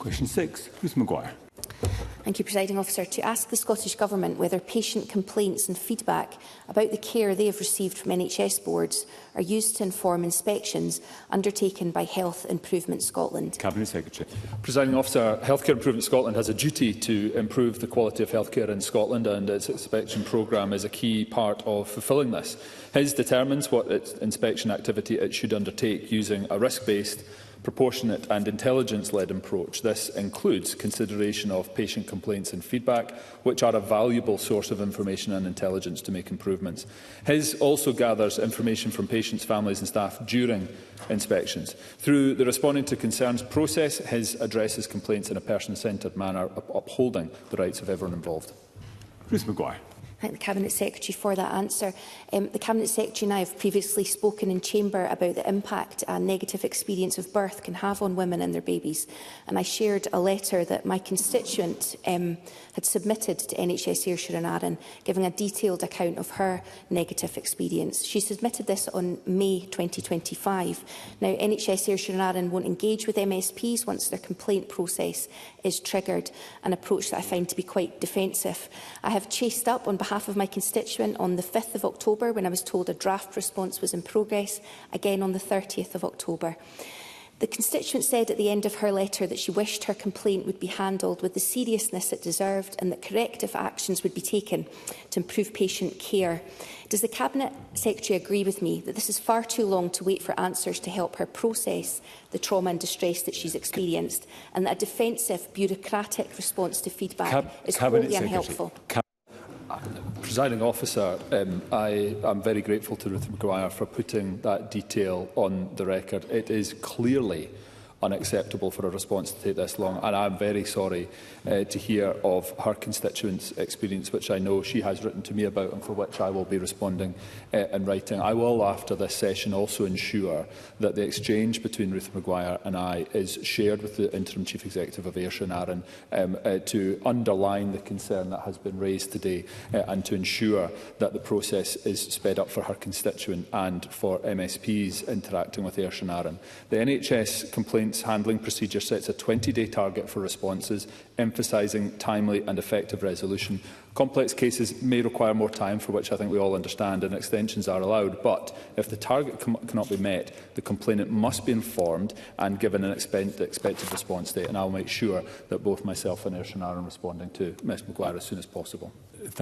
Question 6, Ruth Maguire. Thank you, Presiding Officer. To ask the Scottish Government whether patient complaints and feedback about the care they have received from NHS boards are used to inform inspections undertaken by Health Improvement Scotland. Cabinet Secretary. Presiding Officer, Healthcare Improvement Scotland has a duty to improve the quality of healthcare in Scotland, and its inspection programme is a key part of fulfilling this. HIS determines what inspection activity it should undertake using a risk-based, proportionate and intelligence-led approach. This includes consideration of patient complaints and feedback, which are a valuable source of information and intelligence to make improvements. HIS also gathers information from patients, families and staff during inspections. Through the Responding to Concerns process, HIS addresses complaints in a person-centred manner, upholding the rights of everyone involved. Ruth Maguire. Thank the Cabinet Secretary for that answer. The Cabinet Secretary and I have previously spoken in Chamber about the impact a negative experience of birth can have on women and their babies. And I shared a letter that my constituent had submitted to NHS Ayrshire and Arran, giving a detailed account of her negative experience. She submitted this on May 2025. Now, NHS Ayrshire and Arran won't engage with MSPs once their complaint process is triggered, an approach that I find to be quite defensive. I have chased up on behalf of my constituent on the 5th of October when I was told a draft response was in progress, again on the 30th of October. The constituent said at the end of her letter that she wished her complaint would be handled with the seriousness it deserved and that corrective actions would be taken to improve patient care. Does the Cabinet Secretary agree with me that this is far too long to wait for answers to help her process the trauma and distress that she's experienced, and that a defensive, bureaucratic response to feedback is wholly unhelpful? Presiding Officer, I am very grateful to Ruth Maguire for putting that detail on the record. It is clearly unacceptable for a response to take this long, and I am very sorry to hear of her constituent's experience, which I know she has written to me about and for which I will be responding in writing. I will, after this session, also ensure that the exchange between Ruth Maguire and I is shared with the Interim Chief Executive of Ayrshire and Arran to underline the concern that has been raised today and to ensure that the process is sped up for her constituent and for MSPs interacting with Ayrshire and Arran. The NHS complaints handling procedure sets a 20-day target for responses, emphasising timely and effective resolution. Complex cases may require more time, for which I think we all understand, and extensions are allowed. But if the target cannot be met, the complainant must be informed and given an expected response date. And I will make sure that both myself and Ayrshire and Arran are responding to Ms Maguire as soon as possible.